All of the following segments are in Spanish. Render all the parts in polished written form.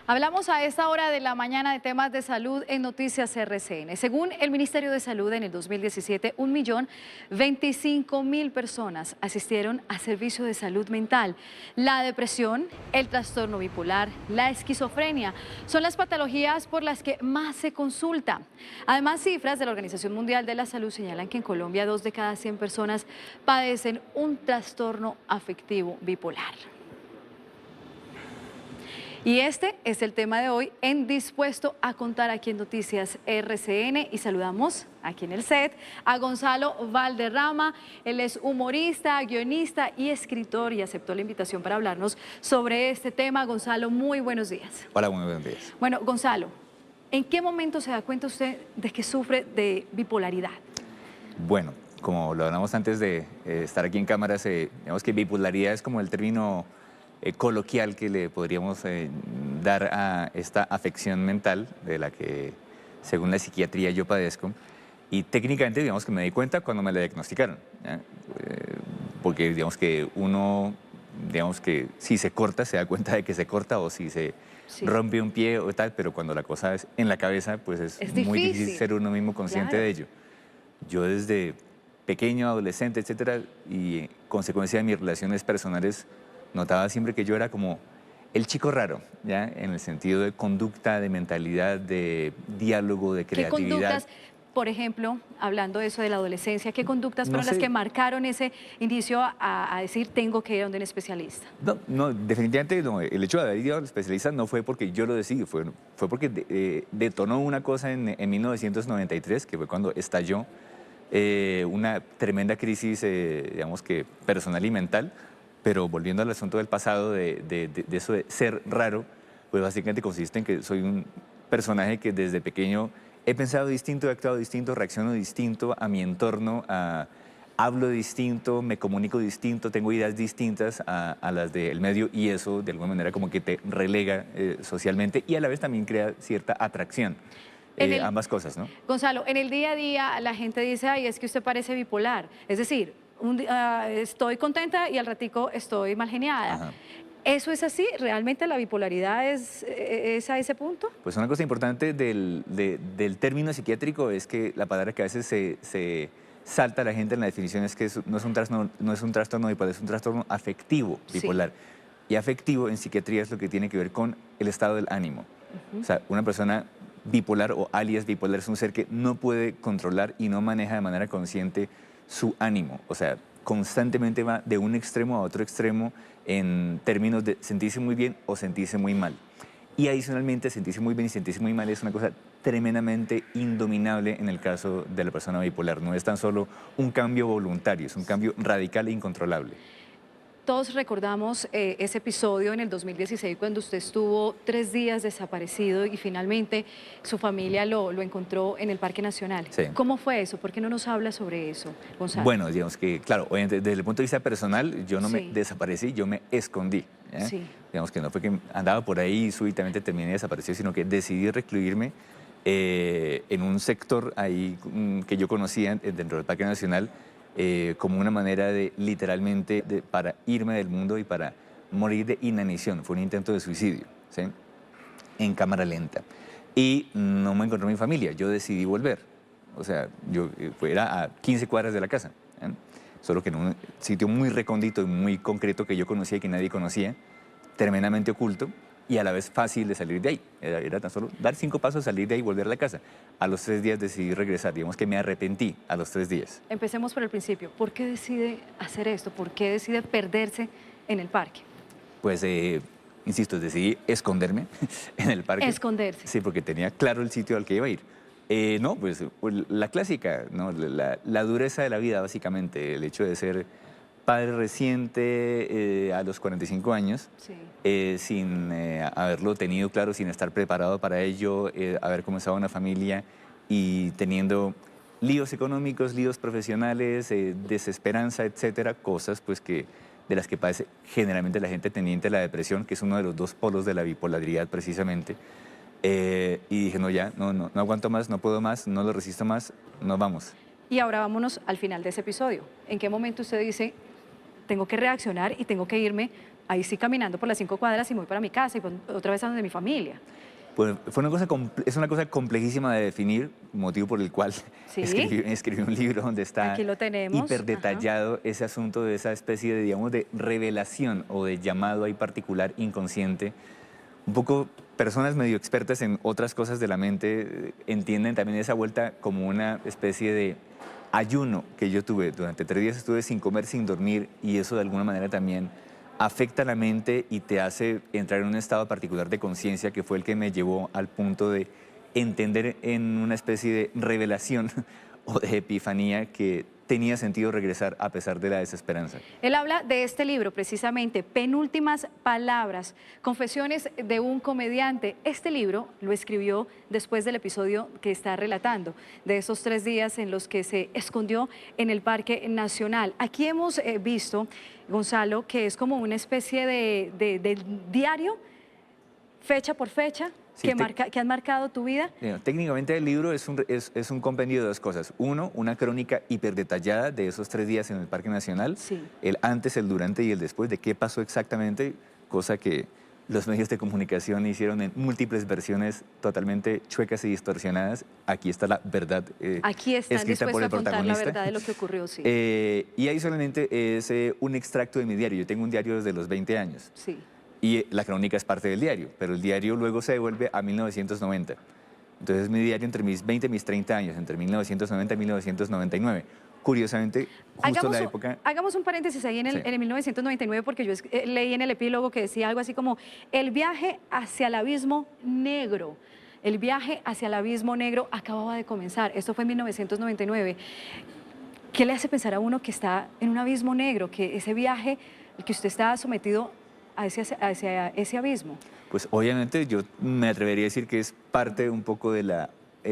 Hablamos a esta hora de la mañana de temas de salud en Noticias RCN. Según el Ministerio de Salud, en el 2017, 1.025.000 personas asistieron a servicio de salud mental. La depresión, el trastorno bipolar, la esquizofrenia son las patologías por las que más se consulta. Además, cifras de la Organización Mundial de la Salud señalan que en Colombia 2 de cada 100 personas padecen un trastorno afectivo bipolar. Y este es el tema de hoy en Dispuesto a Contar aquí en Noticias RCN. Y saludamos aquí en el set a Gonzalo Valderrama. Él es humorista, guionista y escritor y aceptó la invitación para hablarnos sobre este tema. Gonzalo, muy buenos días. Hola, muy buenos días. Bueno, Gonzalo, ¿en qué momento se da cuenta usted de que sufre de bipolaridad? Bueno, como lo hablamos antes de estar aquí en cámaras, digamos que bipolaridad es como el término coloquial que le podríamos dar a esta afección mental de la que, según la psiquiatría, yo padezco. Y técnicamente, digamos que me di cuenta cuando me la diagnosticaron, ¿ya? Porque digamos que uno, digamos que si se corta, se da cuenta de que se corta, o si se rompe un pie o tal, pero cuando la cosa es en la cabeza, pues es muy difícil ser uno mismo consciente de ello. Yo desde pequeño, adolescente, etcétera, y consecuencia de mis relaciones personales, notaba siempre que yo era como el chico raro, ¿ya? En el sentido de conducta, de mentalidad, de diálogo, de creatividad. ¿Qué conductas, por ejemplo, hablando de eso de la adolescencia, qué conductas fueron las que marcaron ese inicio a decir tengo que ir a un especialista? No, definitivamente no. El hecho de haber ido al especialista no fue porque yo lo decidí, fue porque detonó una cosa en 1993, que fue cuando estalló una tremenda crisis, digamos que personal y mental. Pero volviendo al asunto del pasado, de eso de ser raro, pues básicamente consiste en que soy un personaje que desde pequeño he pensado distinto, he actuado distinto, reacciono distinto a mi entorno, hablo distinto, me comunico distinto, tengo ideas distintas a las del medio, y eso de alguna manera como que te relega socialmente y a la vez también crea cierta atracción. Ambas cosas, ¿no? Gonzalo, en el día a día la gente dice, ay, es que usted parece bipolar. Es decir, un día estoy contenta y al ratico estoy mal geniada. Ajá. ¿Eso es así? ¿Realmente la bipolaridad es a ese punto? Pues una cosa importante del término psiquiátrico es que la palabra que a veces se salta a la gente en la definición es que no es un trastorno bipolar, es un trastorno afectivo bipolar. Sí. Y afectivo en psiquiatría es lo que tiene que ver con el estado del ánimo. O sea, una persona bipolar o alias bipolar es un ser que no puede controlar y no maneja de manera consciente su ánimo. O sea, constantemente va de un extremo a otro extremo en términos de sentirse muy bien o sentirse muy mal. Y adicionalmente, sentirse muy bien y sentirse muy mal es una cosa tremendamente indominable en el caso de la persona bipolar. No es tan solo un cambio voluntario, es un cambio radical e incontrolable. Todos recordamos ese episodio en el 2016 cuando usted estuvo 3 días desaparecido y finalmente su familia lo encontró en el Parque Nacional. Sí. ¿Cómo fue eso? ¿Por qué no nos habla sobre eso, Gonzalo? Bueno, digamos que, claro, desde el punto de vista personal, yo no me desaparecí, yo me escondí. Sí. Digamos que no fue que andaba por ahí y súbitamente terminé desaparecido, sino que decidí recluirme en un sector ahí que yo conocía dentro del Parque Nacional, como una manera de, literalmente, para irme del mundo y para morir de inanición. Fue un intento de suicidio, ¿sí? En cámara lenta. Y no me encontró mi familia, yo decidí volver. O sea, yo era a 15 cuadras de la casa, ¿eh? Solo que en un sitio muy recóndito y muy concreto que yo conocía y que nadie conocía, tremendamente oculto, y a la vez fácil de salir de ahí. Era tan solo dar 5 pasos, salir de ahí y volver a la casa. A los 3 días decidí regresar. Digamos que me arrepentí a los 3 días. Empecemos por el principio. ¿Por qué decide hacer esto? ¿Por qué decide perderse en el parque? Pues, insisto, decidí esconderme en el parque. Esconderse. Sí, porque tenía claro el sitio al que iba a ir. No, pues la clásica, ¿no? La dureza de la vida, básicamente. El hecho de ser padre reciente a los 45 años, sin haberlo tenido claro, sin estar preparado para ello, haber comenzado una familia y teniendo líos económicos, líos profesionales, desesperanza, etcétera, cosas pues de las que padece generalmente la gente teniente de la depresión, que es uno de los 2 polos de la bipolaridad precisamente. Y dije, no, ya, no aguanto más, no puedo más, no lo resisto más, nos vamos. Y ahora vámonos al final de ese episodio. ¿En qué momento usted dice, tengo que reaccionar y tengo que irme ahí sí caminando por las 5 cuadras y me voy para mi casa y otra vez a donde mi familia. Pues es una cosa complejísima de definir, motivo por el cual ¿Sí? escribí un libro donde está Aquí lo tenemos. hiper detallado ese asunto de esa especie de, digamos, de revelación o de llamado ahí particular inconsciente. Un poco personas medio expertas en otras cosas de la mente entienden también esa vuelta como una especie de ayuno que yo tuve. Durante 3 días estuve sin comer, sin dormir, y eso de alguna manera también afecta la mente y te hace entrar en un estado particular de conciencia que fue el que me llevó al punto de entender en una especie de revelación o de epifanía que tenía sentido regresar a pesar de la desesperanza. Él habla de este libro precisamente, Penúltimas Palabras, Confesiones de un comediante. Este libro lo escribió después del episodio que está relatando, de esos 3 días en los que se escondió en el Parque Nacional. Aquí hemos visto, Gonzalo, que es como una especie de diario, fecha por fecha, Sí, que han marcado tu vida. Técnicamente el libro es un compendio de 2 cosas. Uno, una crónica hiperdetallada de esos 3 días en el Parque Nacional, sí, el antes, el durante y el después, de qué pasó exactamente, cosa que los medios de comunicación hicieron en múltiples versiones totalmente chuecas y distorsionadas. Aquí está la verdad aquí están escrita por dispuestos el a contar la protagonista. verdad de lo que ocurrió, sí. Y ahí solamente es un extracto de mi diario. Yo tengo un diario desde los 20 años. Sí. Y la crónica es parte del diario, pero el diario luego se devuelve a 1990. Entonces mi diario entre mis 20 y mis 30 años, entre 1990 y 1999. Curiosamente, justo la época... Hagamos un paréntesis ahí en el 1999, porque yo leí en el epílogo que decía algo así como el viaje hacia el abismo negro. El viaje hacia el abismo negro acababa de comenzar. Esto fue en 1999. ¿Qué le hace pensar a uno que está en un abismo negro, que ese viaje, que usted está sometido hacia ese abismo? Pues obviamente yo me atrevería a decir que es parte un poco de la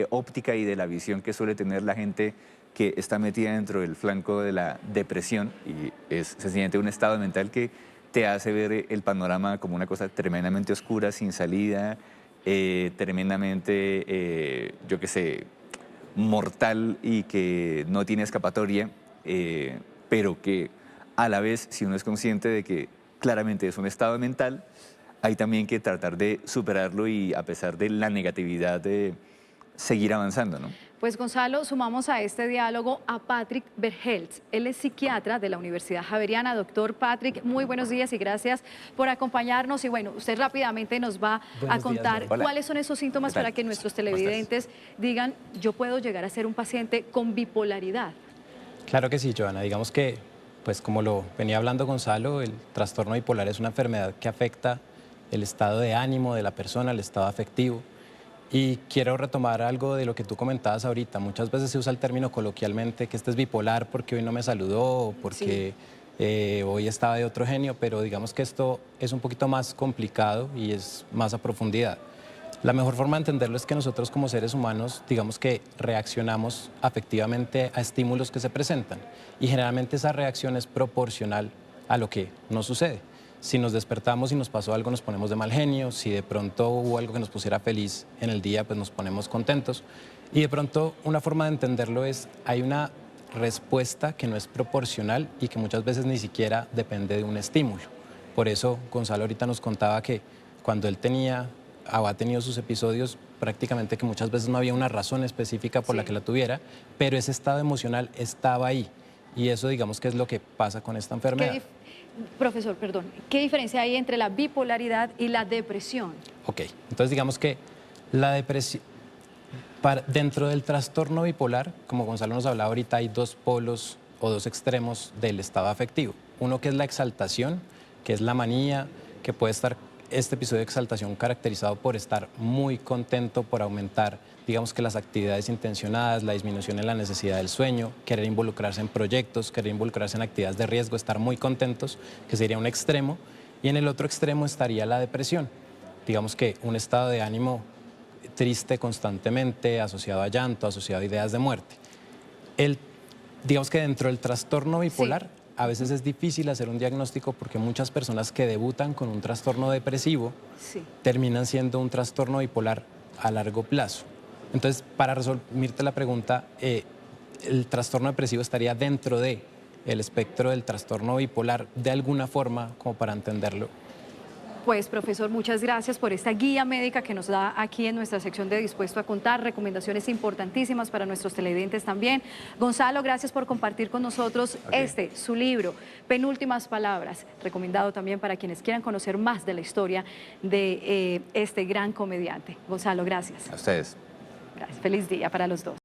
óptica y de la visión que suele tener la gente que está metida dentro del flanco de la depresión, y es sencillamente un estado mental que te hace ver el panorama como una cosa tremendamente oscura, sin salida, tremendamente, yo qué sé, mortal y que no tiene escapatoria, pero que a la vez, si uno es consciente de que claramente es un estado mental, hay también que tratar de superarlo y, a pesar de la negatividad, de seguir avanzando, ¿no? Pues Gonzalo, sumamos a este diálogo a Patrick Verhelst. Él es psiquiatra de la Universidad Javeriana. Doctor Patrick, muy buenos días y gracias por acompañarnos. Y bueno, usted rápidamente nos va a contar cuáles son esos síntomas para que nuestros televidentes digan, yo puedo llegar a ser un paciente con bipolaridad. Claro que sí, Joana. Digamos que, pues como lo venía hablando Gonzalo, el trastorno bipolar es una enfermedad que afecta el estado de ánimo de la persona, el estado afectivo. Y quiero retomar algo de lo que tú comentabas ahorita. Muchas veces se usa el término coloquialmente que este es bipolar porque hoy no me saludó o porque hoy estaba de otro genio, pero digamos que esto es un poquito más complicado y es más a profundidad. La mejor forma de entenderlo es que nosotros como seres humanos, digamos que reaccionamos afectivamente a estímulos que se presentan y generalmente esa reacción es proporcional a lo que nos sucede. Si nos despertamos y nos pasó algo, nos ponemos de mal genio. Si de pronto hubo algo que nos pusiera feliz en el día, pues nos ponemos contentos. Y de pronto una forma de entenderlo es, hay una respuesta que no es proporcional y que muchas veces ni siquiera depende de un estímulo. Por eso Gonzalo ahorita nos contaba que cuando él tenía o ha tenido sus episodios, prácticamente que muchas veces no había una razón específica por la que la tuviera, pero ese estado emocional estaba ahí. Y eso digamos que es lo que pasa con esta enfermedad. Profesor, perdón, ¿qué diferencia hay entre la bipolaridad y la depresión? Ok, entonces digamos que la depresión, dentro del trastorno bipolar, como Gonzalo nos hablaba ahorita, hay 2 polos o 2 extremos del estado afectivo. Uno que es la exaltación, que es la manía, que puede estar este episodio de exaltación caracterizado por estar muy contento, por aumentar, digamos que las actividades intencionadas, la disminución en la necesidad del sueño, querer involucrarse en proyectos, querer involucrarse en actividades de riesgo, estar muy contentos, que sería un extremo. Y en el otro extremo estaría la depresión, digamos que un estado de ánimo triste constantemente, asociado a llanto, asociado a ideas de muerte. Digamos que dentro del trastorno bipolar, a veces es difícil hacer un diagnóstico porque muchas personas que debutan con un trastorno depresivo terminan siendo un trastorno bipolar a largo plazo. Entonces, para resolverte la pregunta, el trastorno depresivo estaría dentro de el espectro del trastorno bipolar de alguna forma como para entenderlo. Pues, profesor, muchas gracias por esta guía médica que nos da aquí en nuestra sección de Dispuesto a Contar, recomendaciones importantísimas para nuestros televidentes también. Gonzalo, gracias por compartir con nosotros su libro, Penúltimas Palabras, recomendado también para quienes quieran conocer más de la historia de este gran comediante. Gonzalo, gracias. A ustedes. Gracias. Feliz día para los dos.